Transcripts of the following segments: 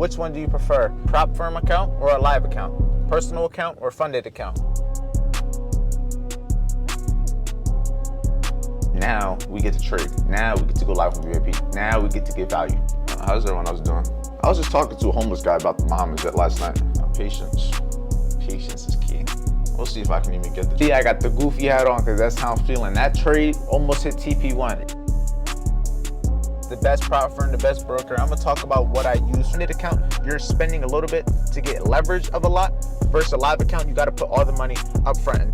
Which one do you prefer? Prop firm account or a live account? Personal account or funded account? Now we get to trade. Now we get to go live with VIP. Now we get to get value. How's everyone else doing? I was just talking to a homeless guy about the Bahamas last night. Patience. Patience is key. We'll see if I can even get this. Yeah, I got the goofy hat on because that's how I'm feeling. That trade almost hit TP1. The best prop firm, the best broker. I'm gonna talk about what I use. Funded account, you're spending a little bit to get leverage of a lot. Versus a live account, you gotta put all the money up front.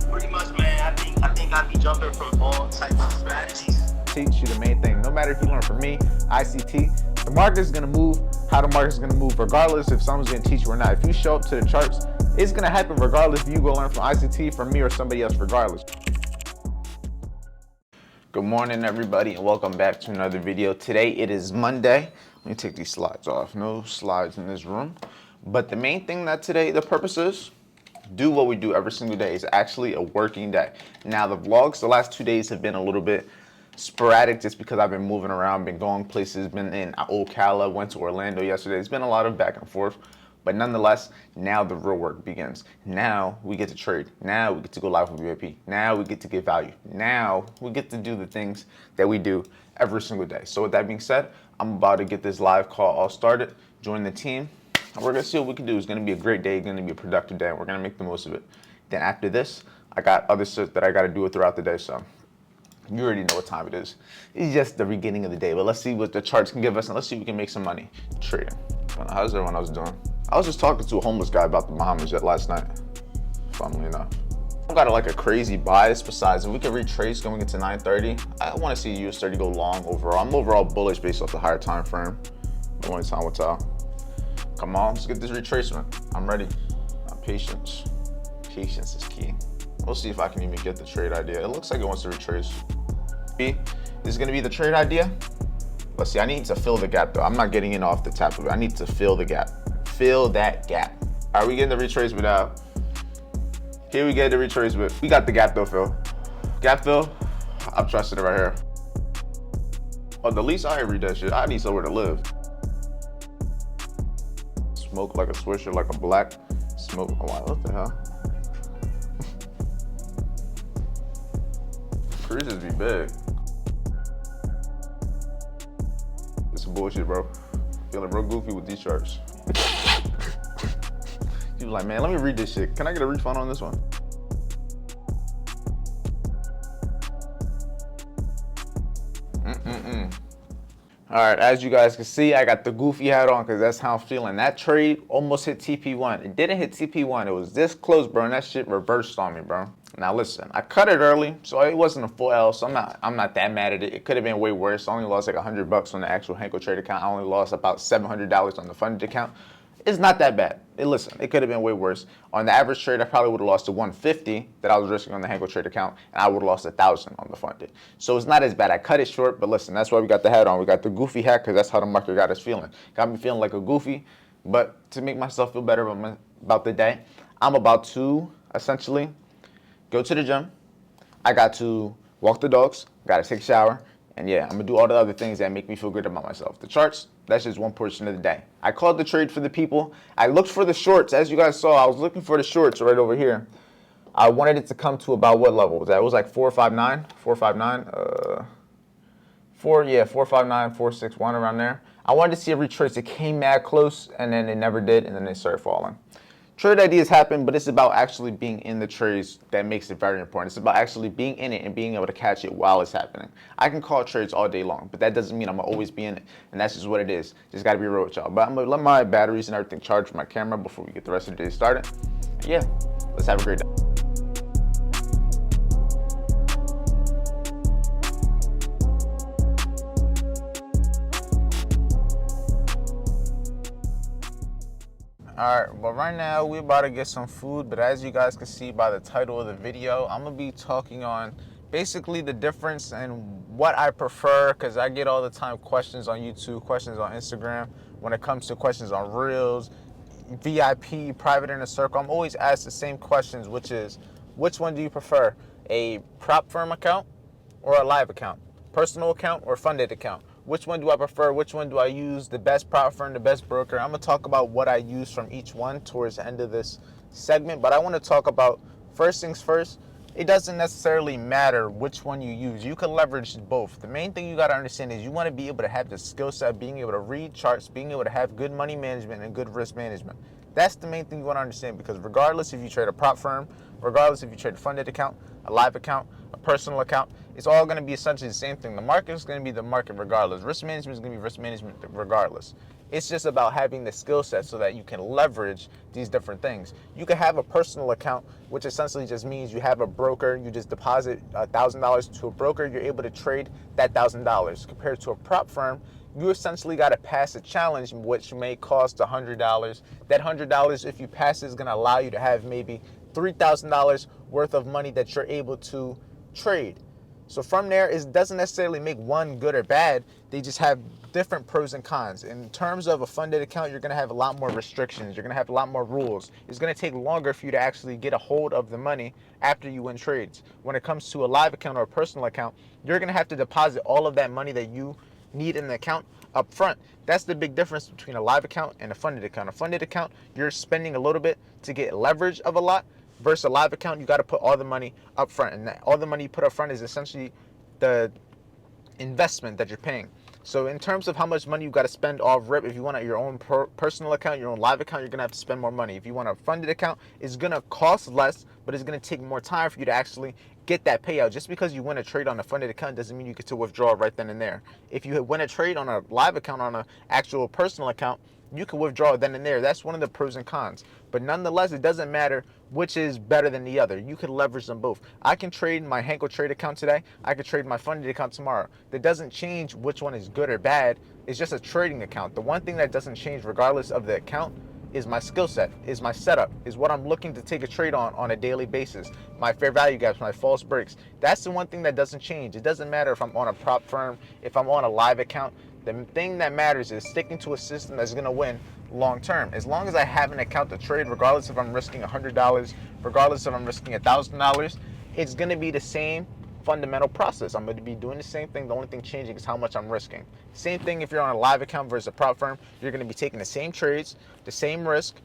Pretty much, man. I think I'd be jumping from all types of strategies. Teach you the main thing. No matter if you learn from me, ICT, the market is gonna move how the market is gonna move, regardless if someone's gonna teach you or not. If you show up to the charts, it's gonna happen regardless if you go learn from ICT, from me, or somebody else, regardless. Good morning, everybody, and welcome back to another video. Today it is Monday. Let me take these slides off. No slides in this room. But the main thing that today, the purpose is, do what we do every single day. Is actually a working day. Now the vlogs the last 2 days have been a little bit sporadic just because I've been moving around, been going places, been in Ocala, went to Orlando yesterday. It's been a lot of back and forth. But nonetheless, now the real work begins. Now we get to trade. Now we get to go live with VIP. Now we get to get value. Now we get to do the things that we do every single day. So with that being said, I'm about to get this live call all started, join the team, and we're gonna see what we can do. It's gonna be a great day, gonna be a productive day, and we're gonna make the most of it. Then after this, I got other stuff that I gotta do throughout the day, so you already know what time it is. It's just the beginning of the day, but let's see what the charts can give us, and let's see if we can make some money trading. How's everyone else doing? I was just talking to a homeless guy about the Bahamas last night, funnily enough. I got like a crazy bias besides, and we can retrace going into 9:30. I want to see US30 go long overall. I'm overall bullish based off the higher time frame. But only time will tell. Come on, let's get this retracement. I'm ready. Patience. Patience is key. We'll see if I can even get the trade idea. It looks like it wants to retrace. This is going to be the trade idea. Let's see, I need to fill the gap though. I'm not getting in off the top of it. I need to fill the gap. Fill that gap. Are we getting the retracement out? Here we get the retracement. We got the gap though, Phil. Gap fill, I'm trusting it right here. Oh, the least I read that shit. I need somewhere to live. Smoke like a swisher, like a black smoke. Oh, wow, what the hell? Cruises be big. It's some bullshit, bro. Feeling real goofy with these charts. He was like, man, let me read this shit. Can I get a refund on this one? All right, as you guys can see, I got the goofy hat on because that's how I'm feeling. That trade almost hit TP1. It didn't hit TP1. It was this close, bro, and that shit reversed on me, bro. Now listen, I cut it early, so it wasn't a full L, so I'm not that mad at it. It could have been way worse. I only lost like $100 on the actual Henko trade account. I only lost about $700 on the funded account. It's not that bad. Listen, it could have been way worse. On the average trade, I probably would have lost to 150 that I was risking on the Henko trade account, and I would have lost 1,000 on the funded. So it's not as bad. I cut it short, but listen, that's why we got the hat on. We got the goofy hat because that's how the market got us feeling. Got me feeling like a goofy, but to make myself feel better about the day, I'm about to essentially go to the gym. I got to walk the dogs, got to take a shower, and yeah, I'm gonna do all the other things that make me feel good about myself. The charts, that's just one portion of the day. I called the trade for the people. I looked for the shorts. As you guys saw, I was looking for the shorts right over here. I wanted it to come to about what level was that? It was like 459, 459, 459, 461 around there. I wanted to see a retrace. It came mad close, and then it never did, and then they started falling. Trade ideas happen, but it's about actually being in the trades that makes it very important. It's about actually being in it and being able to catch it while it's happening. I can call trades all day long, but that doesn't mean I'm gonna always be in it, and that's just what it is. Just gotta be real with y'all. But I'm gonna let my batteries and everything charge for my camera before we get the rest of the day started. Yeah, let's have a great day. All right, well right now we're about to get some food, but as you guys can see by the title of the video, I'm gonna be talking on basically the difference and what I prefer, because I get all the time questions on YouTube, questions on Instagram, when it comes to questions on Reels, VIP, private inner circle. I'm always asked the same questions, which is, which one do you prefer? A prop firm account or a live account? Personal account or funded account? which one do I prefer, which one do I use, the best prop firm, the best broker. I'm gonna talk about what I use from each one towards the end of this segment, but I want to talk about, first things first, it doesn't necessarily matter which one you use. You can leverage both. The main thing you got to understand is you want to be able to have the skill set, being able to read charts, being able to have good money management and good risk management. That's the main thing you want to understand, because regardless if you trade a prop firm, regardless if you trade a funded account, a live account, a personal account, it's all going to be essentially the same thing. The market is going to be the market regardless. Risk management is going to be risk management regardless. It's just about having the skill set so that you can leverage these different things. You can have a personal account, which essentially just means you have a broker, you just deposit $1,000 to a broker, you're able to trade that $1,000. Compared to a prop firm, you essentially got to pass a challenge, which may cost $100. That $100, if you pass, is going to allow you to have maybe $3,000 worth of money that you're able to trade. So from there, it doesn't necessarily make one good or bad. They just have different pros and cons. In terms of a funded account, you're going to have a lot more restrictions. You're going to have a lot more rules. It's going to take longer for you to actually get a hold of the money after you win trades. When it comes to a live account or a personal account, you're going to have to deposit all of that money that you need in the account up front. That's the big difference between a live account and a funded account. A funded account, you're spending a little bit to get leverage of a lot, versus a live account, you got to put all the money up front, and all the money you put up front is essentially the investment that you're paying. So in terms of how much money you got to spend off rip, if you want your own personal account, your own live account, you're going to have to spend more money. If you want a funded account, it's going to cost less, but it's going to take more time for you to actually get that payout. Just because you win a trade on a funded account doesn't mean you get to withdraw right then and there. If you win a trade on a live account, on an actual personal account, you can withdraw then and there. That's one of the pros and cons. But nonetheless, it doesn't matter which is better than the other. You can leverage them both. I can trade my Henkel trade account today. I can trade my funded account tomorrow. That doesn't change which one is good or bad. It's just a trading account. The one thing that doesn't change regardless of the account is my skill set, is my setup, is what I'm looking to take a trade on a daily basis. My fair value gaps, my false breaks. That's the one thing that doesn't change. It doesn't matter if I'm on a prop firm, if I'm on a live account. The thing that matters is sticking to a system that's going to win long term. As long as I have an account to trade, regardless if I'm risking $100, regardless if I'm risking $1,000, it's going to be the same fundamental process. I'm going to be doing the same thing. The only thing changing is how much I'm risking. Same thing if you're on a live account versus a prop firm. You're going to be taking the same trades, the same risk.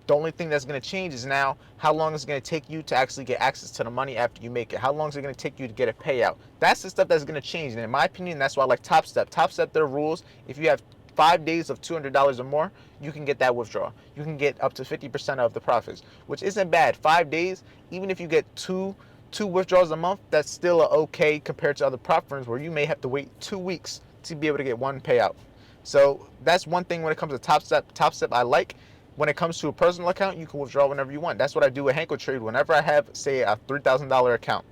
The only thing that's going to change is now how long it's going to take you to actually get access to the money after you make it. How long is it going to take you to get a payout? That's the stuff that's going to change. And in my opinion, that's why I like Top Step. Top Step, their rules, if you have 5 days of $200 or more, you can get that withdrawal. You can get up to 50% of the profits, which isn't bad. 5 days, even if you get two withdrawals a month, that's still okay compared to other prop firms where you may have to wait 2 weeks to be able to get one payout. So that's one thing when it comes to Top Step. Top Step I like. When it comes to a personal account, you can withdraw whenever you want. That's what I do with Henkel Trade. Whenever I have, say, a $3,000 account,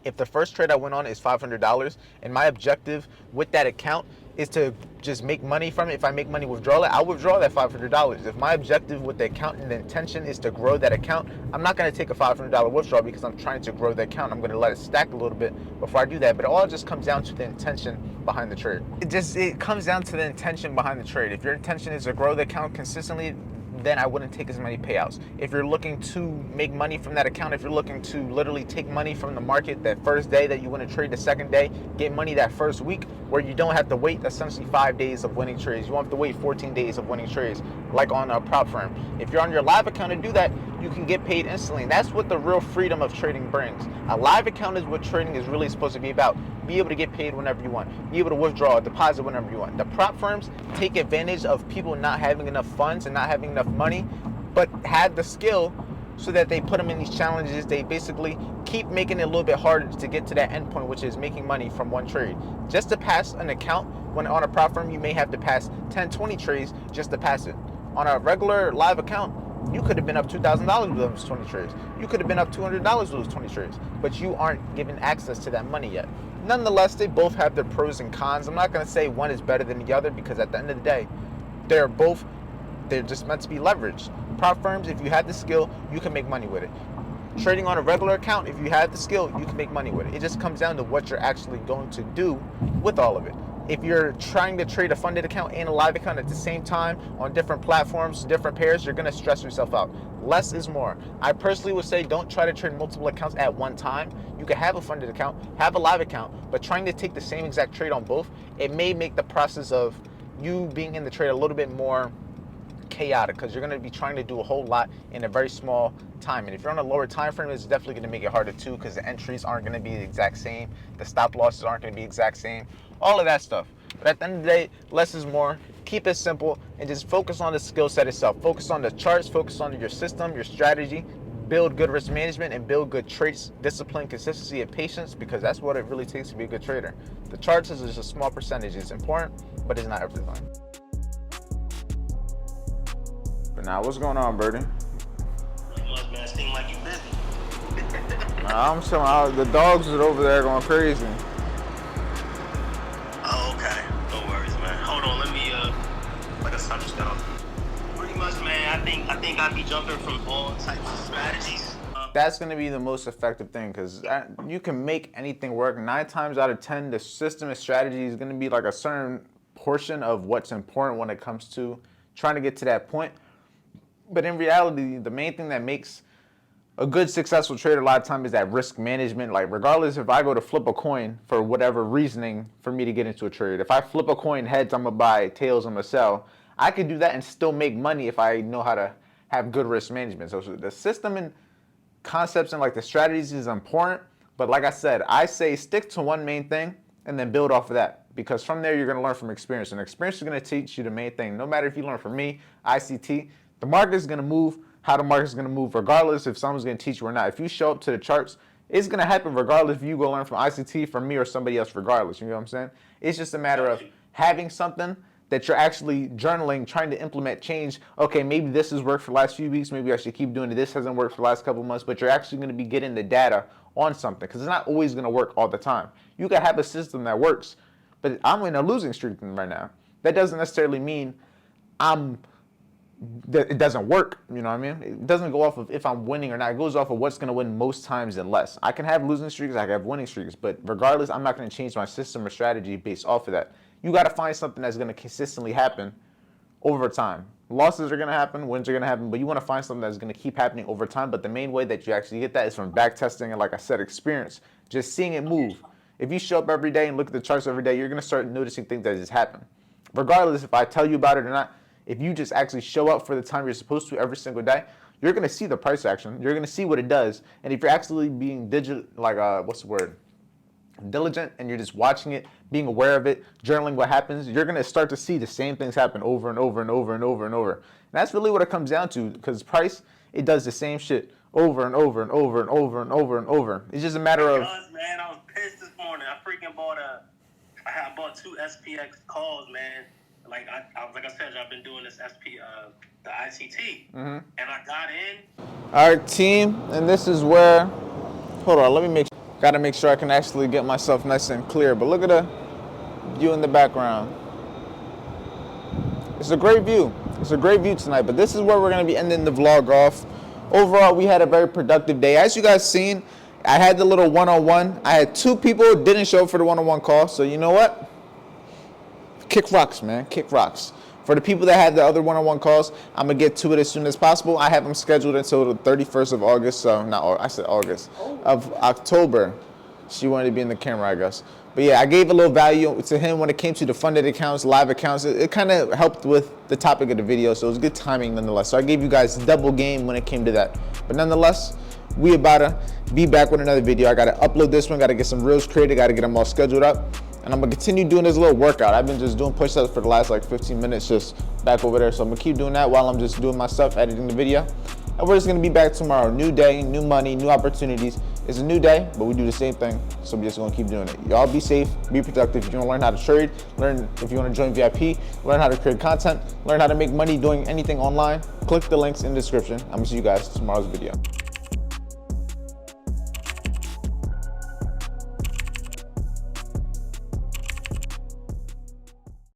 if the first trade I went on is $500 and my objective with that account is to just make money from it, if I make money withdraw it, I'll withdraw that $500. If my objective with the account and the intention is to grow that account, I'm not going to take a $500 withdrawal because I'm trying to grow the account. I'm going to let it stack a little bit before I do that. But it all just comes down to the intention behind the trade. It comes down to the intention behind the trade. If your intention is to grow the account consistently, then I wouldn't take as many payouts. If you're looking to make money from that account, if you're looking to literally take money from the market that first day that you want to trade, the second day, get money that first week, where you don't have to wait essentially 5 days of winning trades. You won't have to wait 14 days of winning trades like on a prop firm. If you're on your live account to do that, you can get paid instantly. And that's what the real freedom of trading brings. A live account is what trading is really supposed to be about. Be able to get paid whenever you want. Be able to withdraw, deposit whenever you want. The prop firms take advantage of people not having enough funds and not having enough money, but had the skill so that they put them in these challenges. They basically keep making it a little bit harder to get to that end point, which is making money from one trade. Just to pass an account, when on a prop firm, you may have to pass 10, 20 trades just to pass it. On a regular live account, you could have been up $2,000 with those 20 trades. You could have been up $200 with those 20 trades, but you aren't given access to that money yet. Nonetheless, they both have their pros and cons. I'm not going to say one is better than the other because at the end of the day, they're just meant to be leveraged. Prop firms, if you have the skill, you can make money with it. Trading on a regular account, if you have the skill, you can make money with it. It just comes down to what you're actually going to do with all of it. if you're trying to trade a funded account and a live account at the same time on different platforms, different pairs, you're gonna stress yourself out. Less is more. I personally would say don't try to trade multiple accounts at one time. You can have a funded account, have a live account, but trying to take the same exact trade on both, it may make the process of you being in the trade a little bit more chaotic, because you're going to be trying to do a whole lot in a very small time. And if you're on a lower time frame, it's definitely going to make it harder too, because the entries aren't going to be the exact same, the stop losses aren't going to be exact same, all of that stuff. But at the end of the day, less is more. Keep it simple and just focus on the skill set itself. Focus on the charts, focus on your system, your strategy, build good risk management, and build good traits, discipline, consistency, and patience, because that's what it really takes to be a good trader. The charts is just a small percentage. It's important, but it's not everything. But now, what's going on, Birdie? Must, man. Seem like you busy. Nah, I'm chilling out. The dogs are over there going crazy. Oh, okay. No worries, man. Hold on, let me like I said, I just got off. Pretty much, man. I think I'd be jumping from all types of strategies. That's going to be the most effective thing, because you can make anything work. 9 times out of 10, the system and strategy is going to be like a certain portion of what's important when it comes to trying to get to that point. But in reality, the main thing that makes a good successful trader a lot of time is that risk management. Like, regardless if I go to flip a coin for whatever reasoning for me to get into a trade, if I flip a coin heads, I'm gonna buy, tails, I'm gonna sell. I could do that and still make money if I know how to have good risk management. So the system and concepts and like the strategies is important. But like I said, I say stick to one main thing and then build off of that, because from there you're gonna learn from experience, and experience is gonna teach you the main thing. No matter if you learn from me, ICT, the market is going to move how the market is going to move, regardless if someone's going to teach you or not. If you show up to the charts, it's going to happen regardless if you go learn from ICT, from me, or somebody else, regardless. You know what I'm saying? It's just a matter of having something that you're actually journaling, trying to implement change. Okay, maybe this has worked for the last few weeks. Maybe I should keep doing it. This hasn't worked for the last couple of months. But you're actually going to be getting the data on something, because it's not always going to work all the time. You can have a system that works, but I'm in a losing streak right now. That doesn't necessarily mean that it doesn't work, you know what I mean? It doesn't go off of if I'm winning or not. It goes off of what's going to win most times and less. I can have losing streaks, I can have winning streaks, but regardless, I'm not going to change my system or strategy based off of that. You got to find something that's going to consistently happen over time. Losses are going to happen, wins are going to happen, but you want to find something that's going to keep happening over time. But the main way that you actually get that is from back testing and, like I said, experience, just seeing it move. If you show up every day and look at the charts every day, you're going to start noticing things that just happen. Regardless if I tell you about it or not, if you just actually show up for the time you're supposed to every single day, you're going to see the price action. You're going to see what it does. And if you're actually being diligent, and you're just watching it, being aware of it, journaling what happens, you're going to start to see the same things happen over and over and over and over and over. And that's really what it comes down to, because price, it does the same shit over and over and over and over and over and over. It's just a matter of... Man, I was pissed this morning. I freaking bought I bought 2 SPX calls, man. Like I said, I've been doing this the ICT, and I got in. All right, team, and this is where. Hold on, let me gotta make sure I can actually get myself nice and clear. But look at the view in the background. It's a great view. It's a great view tonight. But this is where we're gonna be ending the vlog off. Overall, we had a very productive day. As you guys seen, I had the little one-on-one. I had 2 people who didn't show up for the one-on-one call. So you know what? Kick rocks, man. Kick rocks. For the people that had the other one-on-one calls, I'm going to get to it as soon as possible. I have them scheduled until the 31st of August. So, I said August. Of October. She wanted to be in the camera, I guess. But yeah, I gave a little value to him when it came to the funded accounts, live accounts. It kind of helped with the topic of the video. So it was good timing nonetheless. So I gave you guys double game when it came to that. But nonetheless, we about to be back with another video. I got to upload this one. Got to get some reels created. Got to get them all scheduled up. And I'm going to continue doing this little workout. I've been just doing push-ups for the last like 15 minutes just back over there. So I'm going to keep doing that while I'm just doing my stuff, editing the video. And we're just going to be back tomorrow. New day, new money, new opportunities. It's a new day, but we do the same thing. So we're just going to keep doing it. Y'all be safe, be productive. If you want to learn how to trade, learn if you want to join VIP, learn how to create content, learn how to make money doing anything online, click the links in the description. I'm going to see you guys in tomorrow's video.